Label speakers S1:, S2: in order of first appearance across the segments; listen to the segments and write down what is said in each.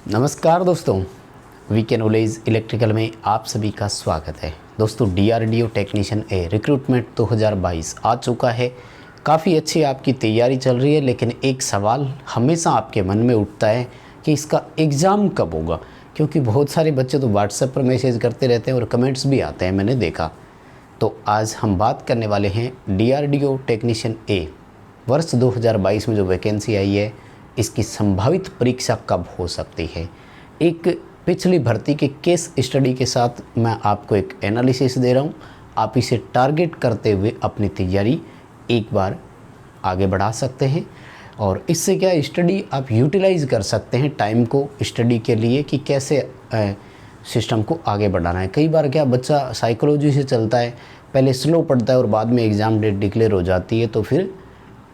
S1: नमस्कार दोस्तों, VK knowledge electrical में आप सभी का स्वागत है। दोस्तों डीआरडीओ टेक्नीशियन ए रिक्रूटमेंट 2022 आ चुका है। काफ़ी अच्छी आपकी तैयारी चल रही है, लेकिन एक सवाल हमेशा आपके मन में उठता है कि इसका एग्ज़ाम कब होगा, क्योंकि बहुत सारे बच्चे तो व्हाट्सएप पर मैसेज करते रहते हैं और कमेंट्स भी आते हैं, मैंने देखा। तो आज हम बात करने वाले हैं डीआरडीओ टेक्नीशियन ए वर्ष 2022 में जो वैकेंसी आई है, इसकी संभावित परीक्षा कब हो सकती है। एक पिछली भर्ती के केस स्टडी के साथ मैं आपको एक एनालिसिस दे रहा हूँ। आप इसे टारगेट करते हुए अपनी तैयारी एक बार आगे बढ़ा सकते हैं, और इससे क्या स्टडी आप यूटिलाइज़ कर सकते हैं टाइम को स्टडी के लिए कि कैसे सिस्टम को आगे बढ़ाना है। कई बार क्या बच्चा साइकोलॉजी से चलता है, पहले स्लो पढ़ता है और बाद में एग्ज़ाम डेट डिक्लेयर हो जाती है तो फिर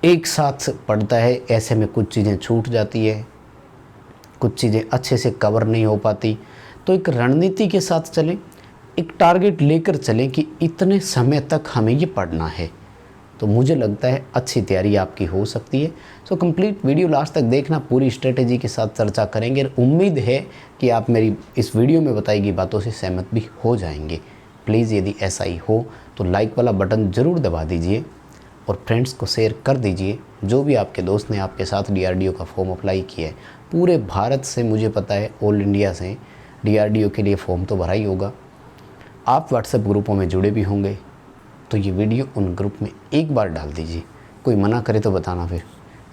S1: एक साथ पढ़ता है। ऐसे में कुछ चीज़ें छूट जाती है, कुछ चीज़ें अच्छे से कवर नहीं हो पाती। तो एक रणनीति के साथ चलें, एक टारगेट लेकर चलें कि इतने समय तक हमें ये पढ़ना है, तो मुझे लगता है अच्छी तैयारी आपकी हो सकती है। सो कंप्लीट वीडियो लास्ट तक देखना, पूरी स्ट्रेटेजी के साथ चर्चा करेंगे। उम्मीद है कि आप मेरी इस वीडियो में बताई गई बातों से सहमत भी हो जाएंगे। प्लीज़ यदि ऐसा ही हो तो लाइक वाला बटन ज़रूर दबा दीजिए और फ्रेंड्स को शेयर कर दीजिए। जो भी आपके दोस्त ने आपके साथ डीआरडीओ का फॉर्म अप्लाई किया है, पूरे भारत से मुझे पता है, ऑल इंडिया से डीआरडीओ के लिए फ़ॉर्म तो भरा ही होगा। आप व्हाट्सएप ग्रुपों में जुड़े भी होंगे, तो ये वीडियो उन ग्रुप में एक बार डाल दीजिए। कोई मना करे तो बताना फिर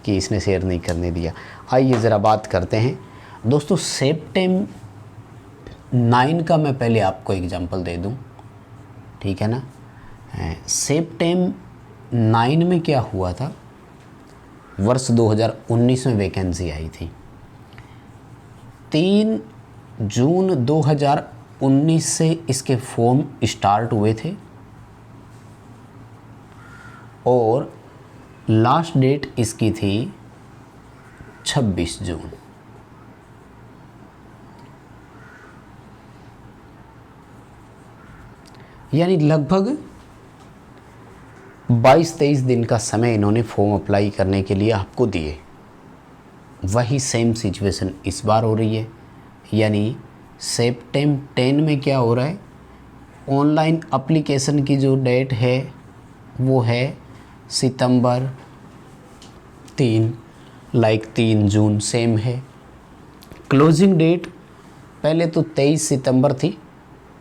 S1: कि इसने शेयर नहीं करने दिया। आइए ज़रा बात करते हैं दोस्तों। सेप्टेम 9 का मैं पहले आपको एग्जांपल दे दूं, ठीक है ना। सेप्टेम 9 में क्या हुआ था, वर्ष 2019 में वैकेंसी आई थी। 3 जून 2019 से इसके फॉर्म स्टार्ट हुए थे और लास्ट डेट इसकी थी 26 जून। यानी लगभग 22-23 दिन का समय इन्होंने फॉर्म अप्लाई करने के लिए आपको दिए। वही सेम सिचुएशन इस बार हो रही है। यानी सेप्टेम 10 में क्या हो रहा है, ऑनलाइन एप्लीकेशन की जो डेट है वो है सितंबर 3, 3 जून सेम है। क्लोजिंग डेट पहले तो 23 सितंबर थी,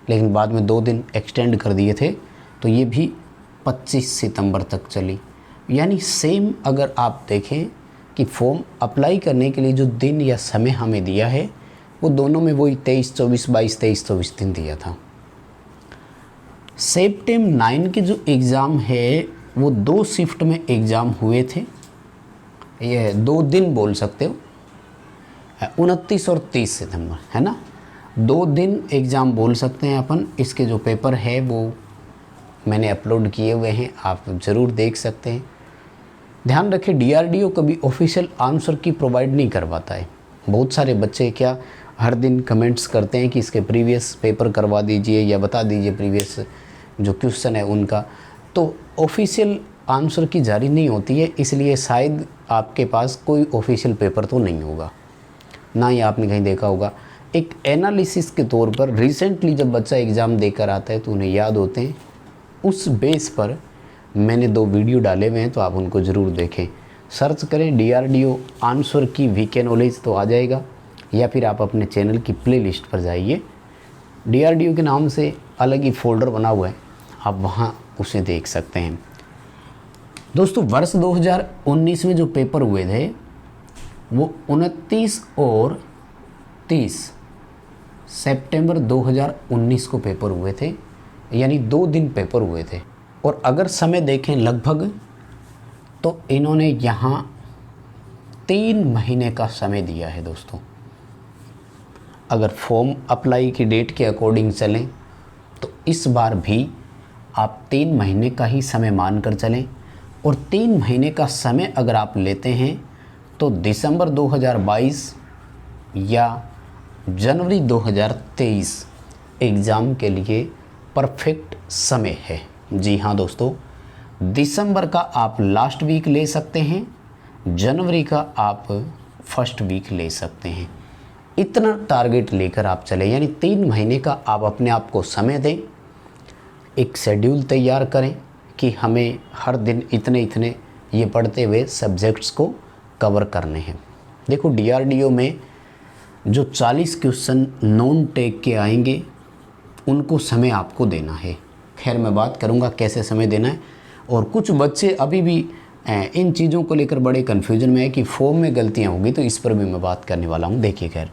S1: लेकिन बाद में 2 दिन एक्सटेंड कर दिए थे, तो ये भी 25 सितंबर तक चली। यानी सेम अगर आप देखें कि फॉर्म अप्लाई करने के लिए जो दिन या समय हमें दिया है, वो दोनों में वही 23-24, 22-23-24 दिन दिया था। सेप्टेम 9 के जो एग्ज़ाम है वो 2 शिफ्ट में एग्ज़ाम हुए थे। ये 2 दिन बोल सकते हो, 29 और 30 सितंबर, है ना। 2 दिन एग्ज़ाम बोल सकते हैं अपन। इसके जो पेपर है वो मैंने अपलोड किए हुए हैं, आप ज़रूर देख सकते हैं। ध्यान रखें, डीआरडीओ कभी ऑफिशियल आंसर की प्रोवाइड नहीं करवाता है। बहुत सारे बच्चे क्या हर दिन कमेंट्स करते हैं कि इसके प्रीवियस पेपर करवा दीजिए या बता दीजिए प्रीवियस जो क्वेश्चन है उनका। तो ऑफिशियल आंसर की जारी नहीं होती है, इसलिए शायद आपके पास कोई ऑफिशियल पेपर तो नहीं होगा, ना ही आपने कहीं देखा होगा। एक एनालिसिस के तौर पर रिसेंटली जब बच्चा एग्ज़ाम देकर आता है तो उन्हें याद होते हैं। उस बेस पर मैंने 2 वीडियो डाले हुए हैं, तो आप उनको ज़रूर देखें। सर्च करें डीआरडीओ आंसर की वीके नॉलेज तो आ जाएगा, या फिर आप अपने चैनल की प्लेलिस्ट पर जाइए। डीआरडीओ के नाम से अलग ही फोल्डर बना हुआ है, आप वहाँ उसे देख सकते हैं। दोस्तों वर्ष 2019 में जो पेपर हुए थे वो 29 और 30 सितंबर 2019 को पेपर हुए थे। यानी 2 दिन पेपर हुए थे। और अगर समय देखें लगभग, तो इन्होंने यहाँ 3 महीने का समय दिया है दोस्तों। अगर फॉर्म अप्लाई की डेट के अकॉर्डिंग चलें तो इस बार भी आप 3 महीने का ही समय मानकर चलें। और 3 महीने का समय अगर आप लेते हैं तो दिसंबर 2022 या जनवरी 2023 एग्ज़ाम के लिए परफेक्ट समय है। जी हाँ दोस्तों, दिसंबर का आप लास्ट वीक ले सकते हैं, जनवरी का आप फर्स्ट वीक ले सकते हैं। इतना टारगेट लेकर आप चले, यानी 3 महीने का आप अपने आप को समय दें, एक शेड्यूल तैयार करें कि हमें हर दिन इतने इतने ये पढ़ते हुए सब्जेक्ट्स को कवर करने हैं। देखो DRDO में जो 40 क्वेश्चन नॉन टेक के आएंगे उनको समय आपको देना है। खैर मैं बात करूँगा कैसे समय देना है। और कुछ बच्चे अभी भी इन चीज़ों को लेकर बड़े कन्फ्यूजन में है कि फॉर्म में गलतियाँ होगी, तो इस पर भी मैं बात करने वाला हूँ। देखिए खैर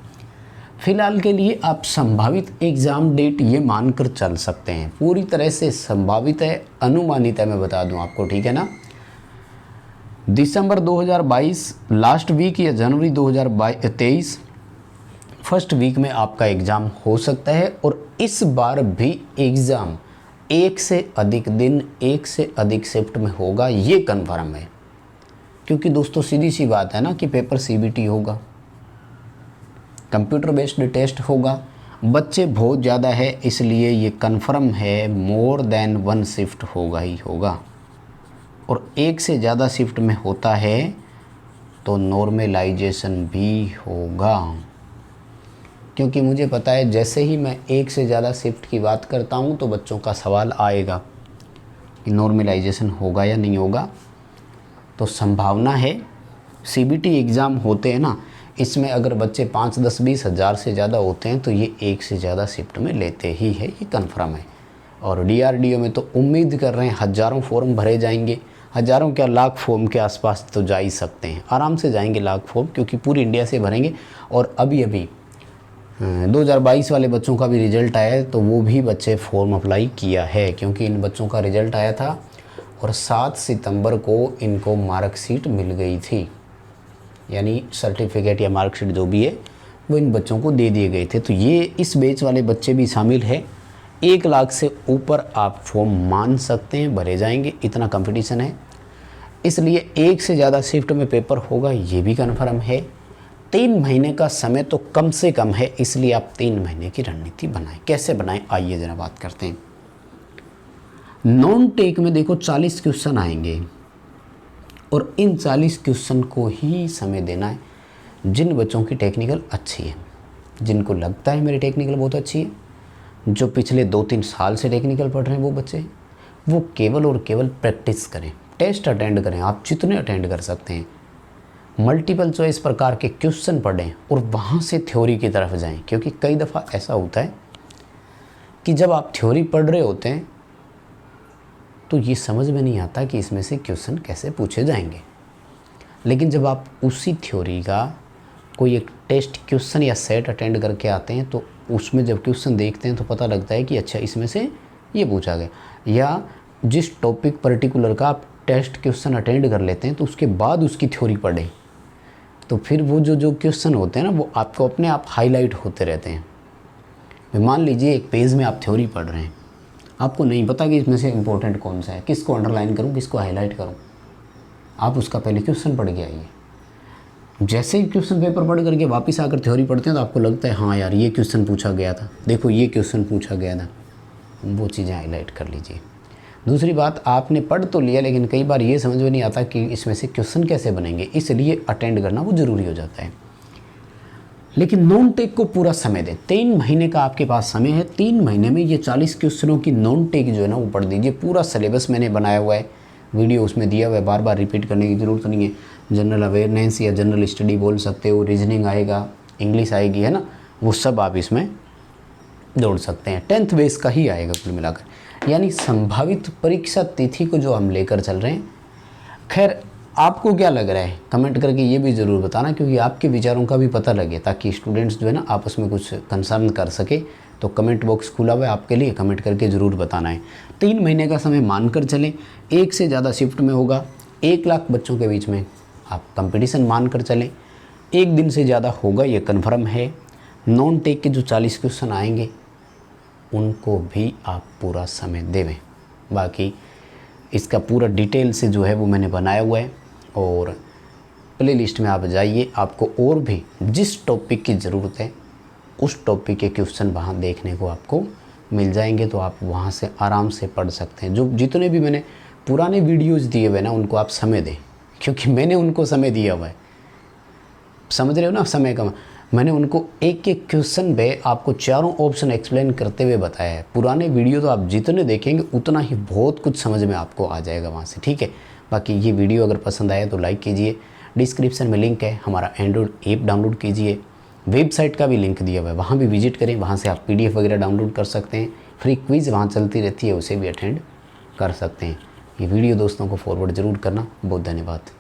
S1: फ़िलहाल के लिए आप संभावित एग्ज़ाम डेट ये मानकर चल सकते हैं, पूरी तरह से संभावित है, अनुमानित है, मैं बता दूं आपको, ठीक है ना। दिसंबर 2022 लास्ट वीक या जनवरी 2023 फर्स्ट वीक में आपका एग्ज़ाम हो सकता है। और इस बार भी एग्ज़ाम एक से अधिक दिन, एक से अधिक शिफ्ट में होगा, ये कन्फर्म है। क्योंकि दोस्तों सीधी सी बात है ना कि पेपर CBT होगा, कंप्यूटर बेस्ड टेस्ट होगा, बच्चे बहुत ज़्यादा है, इसलिए ये कन्फर्म है मोर देन 1 शिफ्ट होगा ही होगा। और एक से ज़्यादा शिफ्ट में होता है तो नॉर्मलाइजेशन भी होगा, क्योंकि मुझे पता है जैसे ही मैं एक से ज़्यादा शिफ्ट की बात करता हूँ तो बच्चों का सवाल आएगा कि नॉर्मलाइजेशन होगा या नहीं होगा। तो संभावना है CBT एग्ज़ाम होते हैं ना, इसमें अगर बच्चे 5, 10, 20 हज़ार से ज़्यादा होते हैं तो ये एक से ज़्यादा शिफ्ट में लेते ही है, ये कन्फर्म है। और DRDO में तो उम्मीद कर रहे हैं हज़ारों फॉर्म भरे जाएंगे, हज़ारों क्या लाख फॉर्म के आसपास तो जा ही सकते हैं, आराम से जाएंगे लाख फॉर्म, क्योंकि पूरी इंडिया से भरेंगे। और अभी 2022 वाले बच्चों का भी रिज़ल्ट आया है, तो वो भी बच्चे फॉर्म अप्लाई किया है, क्योंकि इन बच्चों का रिज़ल्ट आया था और 7 सितंबर को इनको मार्कशीट मिल गई थी, यानी सर्टिफिकेट या मार्कशीट जो भी है वो इन बच्चों को दे दिए गए थे। तो ये इस बैच वाले बच्चे भी शामिल है। 1 लाख से ऊपर आप फॉर्म मान सकते हैं, भरे जाएंगे, इतना कंपटीशन है। इसलिए एक से ज़्यादा शिफ्ट में पेपर होगा, ये भी कन्फर्म है। 3 महीने का समय तो कम से कम है, इसलिए आप 3 महीने की रणनीति बनाएं। कैसे बनाएं, आइए ज़रा बात करते हैं। नॉन टेक में देखो 40 क्वेश्चन आएंगे और इन 40 क्वेश्चन को ही समय देना है जिन बच्चों की टेक्निकल अच्छी है, जिनको लगता है मेरी टेक्निकल बहुत अच्छी है, जो पिछले 2-3 साल से टेक्निकल पढ़ रहे हैं वो बच्चे, वो केवल और केवल प्रैक्टिस करें, टेस्ट अटेंड करें, आप जितने अटेंड कर सकते हैं, मल्टीपल चॉइस प्रकार के क्वेश्चन पढ़ें और वहाँ से थ्योरी की तरफ जाएं। क्योंकि कई दफ़ा ऐसा होता है कि जब आप थ्योरी पढ़ रहे होते हैं तो ये समझ में नहीं आता कि इसमें से क्वेश्चन कैसे पूछे जाएंगे, लेकिन जब आप उसी थ्योरी का कोई एक टेस्ट क्वेश्चन या सेट अटेंड करके आते हैं तो उसमें जब क्वेश्चन देखते हैं तो पता लगता है कि अच्छा इसमें से ये पूछा गया। या जिस टॉपिक पर्टिकुलर का आप टेस्ट क्वेश्चन अटेंड कर लेते हैं तो उसके बाद उसकी थ्योरी पढ़ें, तो फिर वो जो क्वेश्चन होते हैं ना वो आपको अपने आप हाईलाइट होते रहते हैं। मान लीजिए एक पेज में आप थ्योरी पढ़ रहे हैं, आपको नहीं पता कि इसमें से इम्पोर्टेंट कौन सा है, किसको अंडरलाइन करूं, किसको हाईलाइट करूं, आप उसका पहले क्वेश्चन पढ़ के आइए। जैसे ही क्वेश्चन पेपर पढ़ करके वापस आकर थ्योरी पढ़ते हैं तो आपको लगता है हाँ यार ये क्वेश्चन पूछा गया था, देखो ये क्वेश्चन पूछा गया था, वो चीज़ें हाईलाइट कर लीजिए। दूसरी बात, आपने पढ़ तो लिया लेकिन कई बार ये समझ में नहीं आता कि इसमें से क्वेश्चन कैसे बनेंगे, इसलिए अटेंड करना वो ज़रूरी हो जाता है। लेकिन नॉन टेक को पूरा समय दें, 3 महीने का आपके पास समय है। 3 महीने में ये 40 क्वेश्चनों की नॉन टेक जो है ना वो पढ़ दीजिए। पूरा सिलेबस मैंने बनाया हुआ है, वीडियो उसमें दिया हुआ है, बार बार रिपीट करने की ज़रूरत नहीं है। जनरल अवेयरनेस या जनरल स्टडी बोल सकते हो, रीजनिंग आएगा, इंग्लिश आएगी, है ना, वो सब आप इसमें दौड़ सकते हैं। 10th बेस का ही आएगा कुल मिलाकर, यानी संभावित परीक्षा तिथि को जो हम लेकर चल रहे हैं। खैर आपको क्या लग रहा है कमेंट करके ये भी ज़रूर बताना, क्योंकि आपके विचारों का भी पता लगे, ताकि स्टूडेंट्स जो है ना आपस में कुछ कंसर्न कर सके। तो कमेंट बॉक्स खुला हुआ है आपके लिए, कमेंट करके ज़रूर बताना है। 3 महीने का समय मानकर चलें, एक से ज़्यादा शिफ्ट में होगा, 1 लाख बच्चों के बीच में आप कंपटीशन मानकर चलें, 1 दिन से ज़्यादा होगा ये कन्फर्म है। नॉन टेक के जो 40 क्वेश्चन आएंगे उनको भी आप पूरा समय देवें। बाकी इसका पूरा डिटेल से जो है वो मैंने बनाया हुआ है, और प्ले लिस्ट में आप जाइए, आपको और भी जिस टॉपिक की ज़रूरत है उस टॉपिक के क्वेश्चन वहाँ देखने को आपको मिल जाएंगे। तो आप वहाँ से आराम से पढ़ सकते हैं। जो जितने भी मैंने पुराने वीडियोज़ दिए हुए ना उनको आप समय दें, क्योंकि मैंने उनको समय दिया हुआ है, समझ रहे हो ना समय का। मैंने उनको एक एक क्वेश्चन पे आपको चारों ऑप्शन एक्सप्लेन करते हुए बताया है। पुराने वीडियो तो आप जितने देखेंगे उतना ही बहुत कुछ समझ में आपको आ जाएगा वहाँ से, ठीक है। बाकी ये वीडियो अगर पसंद आया तो लाइक कीजिए, डिस्क्रिप्शन में लिंक है, हमारा एंड्रॉयड ऐप डाउनलोड कीजिए, वेबसाइट का भी लिंक दिया हुआ है, वहाँ भी विजिट करें, वहाँ से आप PDF वगैरह डाउनलोड कर सकते हैं। फ्री क्विज़ वहाँ चलती रहती है, उसे भी अटेंड कर सकते हैं। ये वीडियो दोस्तों को फॉरवर्ड ज़रूर करना। बहुत धन्यवाद।